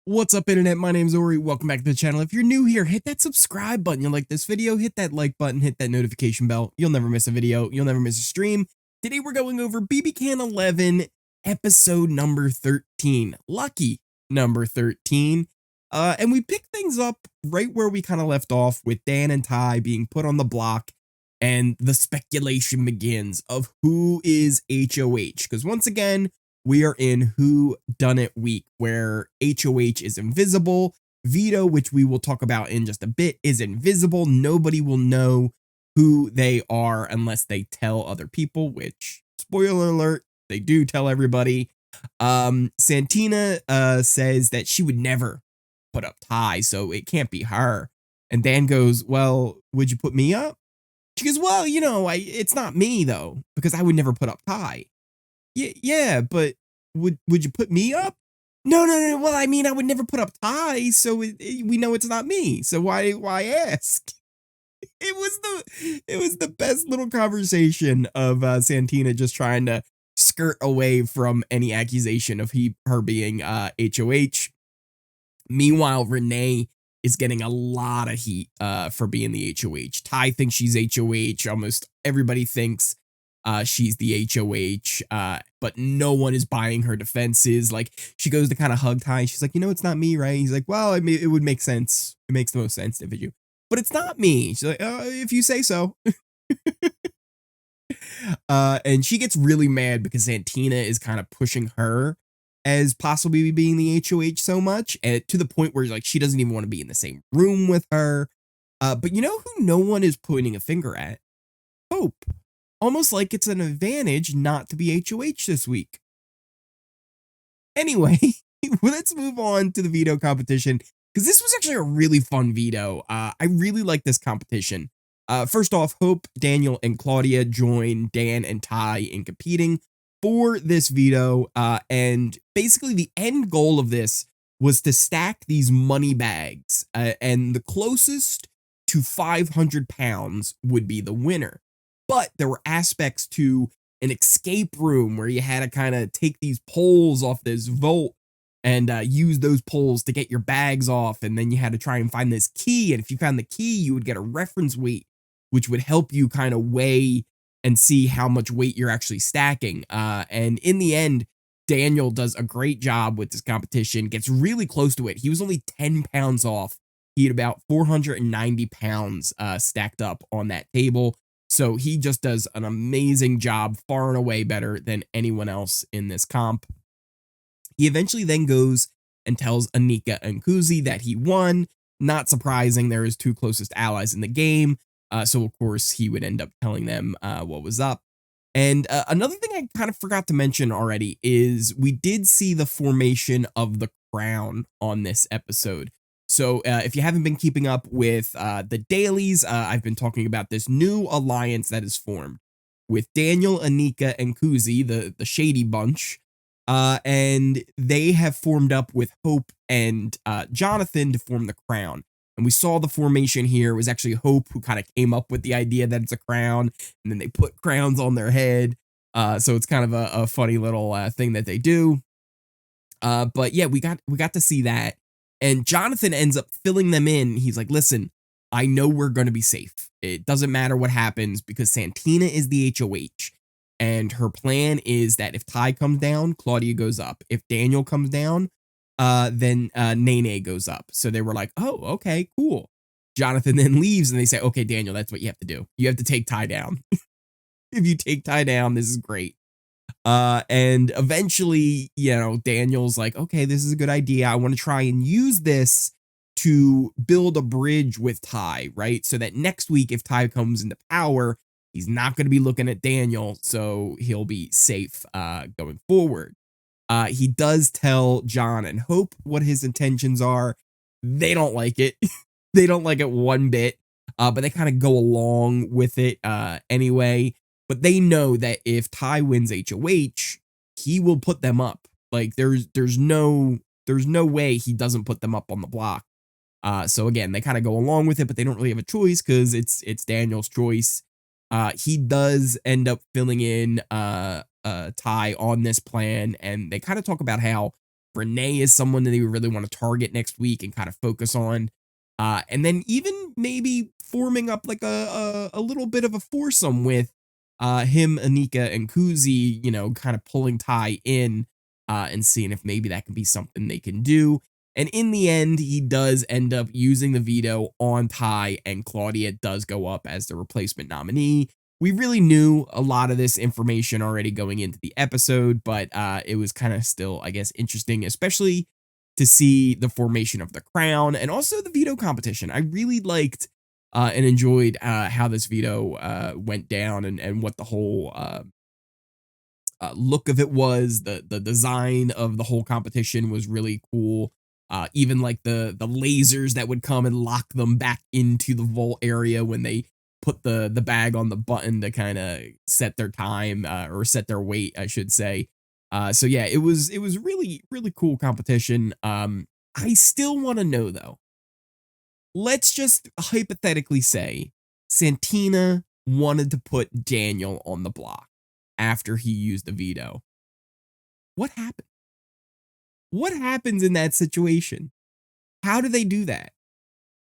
What's up, internet? My name's Ori. Welcome back to the channel. If you're new here, hit that subscribe button. You like this video, hit that like button, hit that notification bell. You'll never miss a video. You'll never miss a stream. Today we're going over BBCan11 episode number 13. Lucky number 13. And we pick things up right where we kind of left off with Dan and Ty being put on the block, and the speculation begins of who is HOH. Because once again, we are in Whodunnit week, where HOH is invisible. Veto, which we will talk about in just a bit, is invisible. Nobody will know who they are unless they tell other people, which, spoiler alert, they do tell everybody. Santina says that she would never put up Ty, so it can't be her. And Dan goes, well, would you put me up? She goes, well, you know, it's not me, though, because I would never put up Ty. Yeah, but would you put me up? No. Well, I mean, I would never put up Ty, so we know it's not me. So why ask? It was the best little conversation of Santina just trying to skirt away from any accusation of her being HOH. Meanwhile, Renee is getting a lot of heat for being the HOH. Ty thinks she's HOH. Almost everybody thinks she's the HOH, but no one is buying her defenses. Like, she goes to kind of hug Ty. She's like, you know, it's not me, right? He's like, well, I mean, it would make sense. It makes the most sense if it's you, but it's not me. She's like, if you say so. And she gets really mad because Santina is kind of pushing her as possibly being the HOH so much, and to the point where like she doesn't even want to be in the same room with her. But you know who no one is pointing a finger at? Hope. Almost like it's an advantage not to be HOH this week. Anyway, let's move on to the veto competition, because this was actually a really fun veto. I really like this competition. First off, Hope, Daniel, and Claudia join Dan and Ty in competing for this veto. And basically the end goal of this was to stack these money bags, and the closest to 500 pounds would be the winner. But there were aspects to an escape room where you had to kind of take these poles off this vault and use those poles to get your bags off. And then you had to try and find this key. And if you found the key, you would get a reference weight, which would help you kind of weigh and see how much weight you're actually stacking. And in the end, Daniel does a great job with this competition, gets really close to it. He was only 10 pounds off. He had about 490 pounds stacked up on that table. So he just does an amazing job, far and away better than anyone else in this comp. He eventually then goes and tells Anika and Kuzi that he won. Not surprising, they're his two closest allies in the game. So of course he would end up telling them what was up. And another thing I kind of forgot to mention already is we did see the formation of the crown on this episode. So if you haven't been keeping up with the dailies, I've been talking about this new alliance that is formed with Daniel, Anika, and Kuzi, the shady bunch. And they have formed up with Hope and Jonathan to form the crown. And we saw the formation here. It was actually Hope who kind of came up with the idea that it's a crown, and then they put crowns on their head. So it's kind of a funny little thing that they do. But yeah, we got to see that. And Jonathan ends up filling them in. He's like, listen, I know we're going to be safe. It doesn't matter what happens because Santina is the HOH. And her plan is that if Ty comes down, Claudia goes up. If Daniel comes down, then Nene goes up. So they were like, oh, okay, cool. Jonathan then leaves and they say, okay, Daniel, that's what you have to do. You have to take Ty down. If you take Ty down, this is great. And eventually, you know, Daniel's like, okay, this is a good idea. I want to try and use this to build a bridge with Ty, right? So that next week, if Ty comes into power, he's not going to be looking at Daniel, so he'll be safe going forward. He does tell John and Hope what his intentions are. They don't like it. They don't like it one bit, but they kind of go along with it anyway. But they know that if Ty wins HOH, he will put them up. Like there's no way he doesn't put them up on the block. So again, they kind of go along with it, but they don't really have a choice because it's Daniel's choice. He does end up filling in Ty on this plan, and they kind of talk about how Renee is someone that they really want to target next week and kind of focus on. And then even maybe forming up like a little bit of a foursome with him, Anika, and Kuzi, you know, kind of pulling Ty in and seeing if maybe that can be something they can do. And in the end, he does end up using the veto on Ty, and Claudia does go up as the replacement nominee. We really knew a lot of this information already going into the episode, but it was kind of still, I guess, interesting, especially to see the formation of the crown and also the veto competition. I really liked and enjoyed how this veto went down and what the whole look of it was. The design of the whole competition was really cool. Even like the lasers that would come and lock them back into the vault area when they put the bag on the button to kind of set their time or set their weight, I should say. So yeah, it was really cool competition. I still want to know though. Let's just hypothetically say Santina wanted to put Daniel on the block after he used the veto. What happened? What happens in that situation? How do they do that?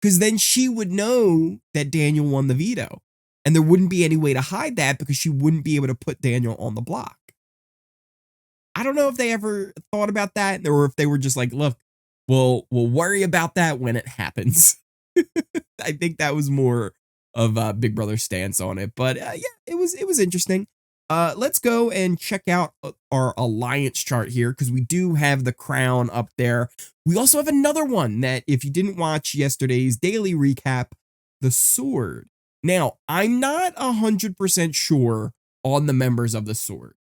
Because then she would know that Daniel won the veto, and there wouldn't be any way to hide that because she wouldn't be able to put Daniel on the block. I don't know if they ever thought about that, or if they were just like, look, we'll worry about that when it happens. I think that was more of Big Brother's stance on it. But yeah, it was interesting. Let's go and check out our alliance chart here, because we do have the crown up there. We also have another one that, if you didn't watch yesterday's daily recap, the sword. Now, I'm not 100% sure on the members of the sword.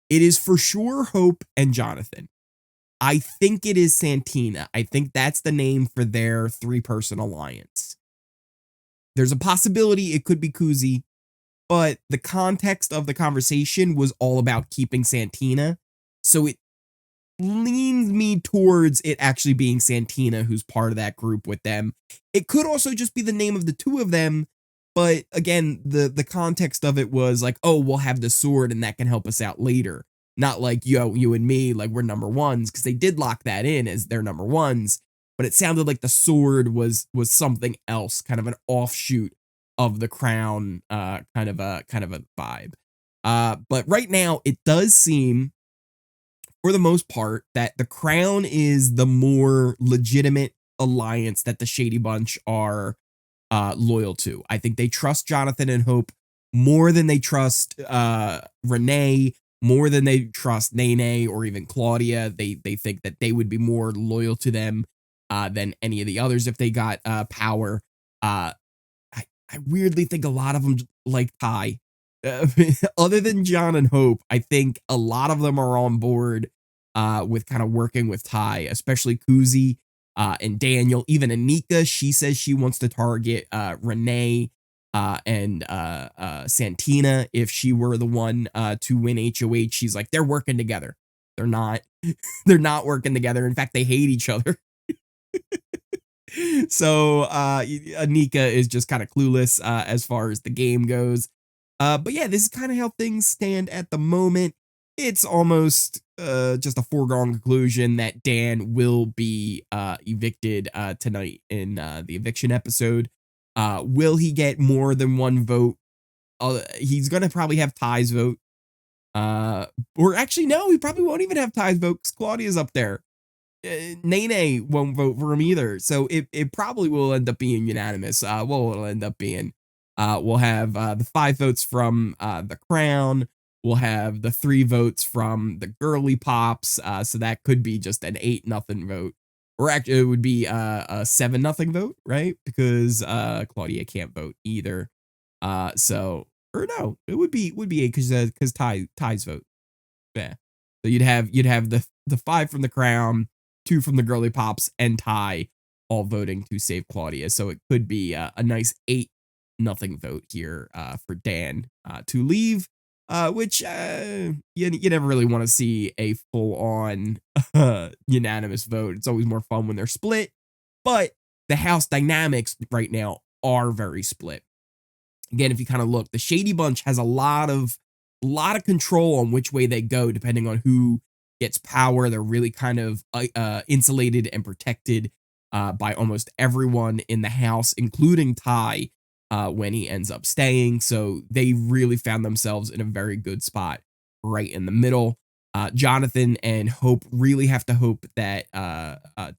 It is for sure Hope and Jonathan. I think it is Santina. I think that's the name for their 3-person alliance. There's a possibility it could be Kuzi, but the context of the conversation was all about keeping Santina. So it leans me towards it actually being Santina who's part of that group with them. It could also just be the name of the two of them. But again, the context of it was like, oh, we'll have the sword and that can help us out later. Not like, yo, you and me, like we're number ones, because they did lock that in as their number ones. But it sounded like the sword was something else, kind of an offshoot of the crown, kind of a vibe. But right now, it does seem, for the most part, that the crown is the more legitimate alliance that the Shady Bunch are loyal to. I think they trust Jonathan and Hope more than they trust Renee, more than they trust Nene or even Claudia. They think that they would be more loyal to them than any of the others if they got power. I weirdly think a lot of them like Ty. Other than John and Hope, I think a lot of them are on board with kind of working with Ty, especially Kuzi. And Daniel, even Anika, she says she wants to target Renee and Santina if she were the one to win HOH. She's like, they're working together. They're not. They're not working together. In fact, they hate each other. So Anika is just kind of clueless as far as the game goes. But yeah, this is kind of how things stand at the moment. It's almost just a foregone conclusion that Dan will be evicted tonight in the eviction episode. Will he get more than one vote? He's going to probably have Ty's vote. Or actually, no, he probably won't even have Ty's vote because Claudia's up there. Nene won't vote for him either. So it probably will end up being unanimous. What will it end up being? We'll have the 5 votes from the crown. We'll have the 3 votes from the girly pops. So that could be just an 8-0 vote. Or actually, it would be a 7-0 vote, right? Because Claudia can't vote either. So, or no, it would be 8 because Ty's vote. Yeah. So you'd have the 5 from the crown, 2 from the girly pops, and Ty all voting to save Claudia. So it could be a nice 8-0 vote here for Dan to leave. Which you never really want to see a full-on unanimous vote. It's always more fun when they're split, but the house dynamics right now are very split. Again, if you kind of look, the Shady Bunch has a lot of control on which way they go, depending on who gets power. They're really kind of insulated and protected by almost everyone in the house, including Ty when he ends up staying. So they really found themselves in a very good spot right in the middle. Jonathan and Hope really have to hope that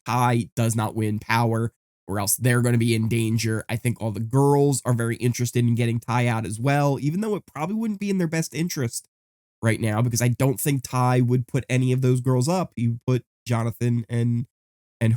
Ty does not win power, or else they're going to be in danger. I think all the girls are very interested in getting Ty out as well, even though it probably wouldn't be in their best interest right now, because I don't think Ty would put any of those girls up. He would put Jonathan and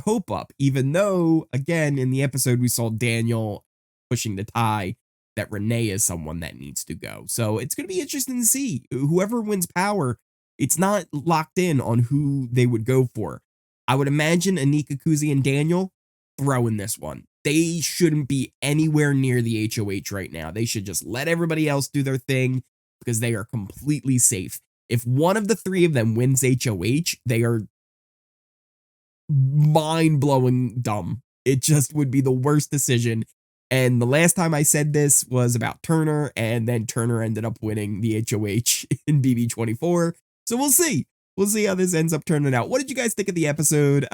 Hope up, even though, again, in the episode, we saw Daniel pushing the Ty that Renee is someone that needs to go. So it's going to be interesting to see. Whoever wins power, it's not locked in on who they would go for. I would imagine Anika, Kuzi, and Daniel throw in this one. They shouldn't be anywhere near the HOH right now. They should just let everybody else do their thing because they are completely safe. If one of the three of them wins HOH, they are mind-blowing dumb. It just would be the worst decision. And the last time I said this was about Turner, and then Turner ended up winning the HOH in BB24. So we'll see. We'll see how this ends up turning out. What did you guys think of the episode?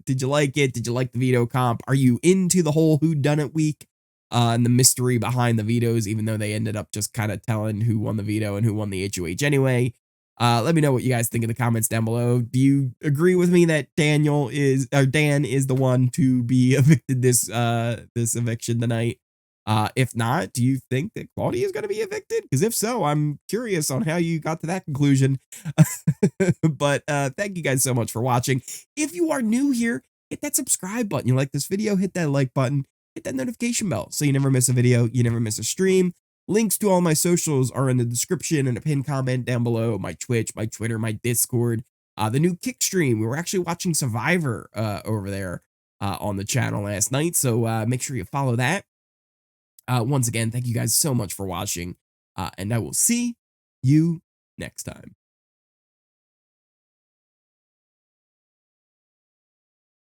Did you like it? Did you like the veto comp? Are you into the whole whodunit week and the mystery behind the vetoes, even though they ended up just kind of telling who won the veto and who won the HOH anyway? Let me know what you guys think in the comments down below. Do you agree with me that Dan is the one to be evicted this eviction tonight? If not, do you think that Claudia is going to be evicted? Because if so, I'm curious on how you got to that conclusion. But thank you guys so much for watching. If you are new here, hit that subscribe button. You like this video, hit that like button, hit that notification bell so you never miss a video, you never miss a stream. Links to all my socials are in the description and a pinned comment down below. My Twitch, my Twitter, my Discord, the new Kick stream. We were actually watching Survivor over there on the channel last night, so make sure you follow that. Once again, thank you guys so much for watching, and I will see you next time.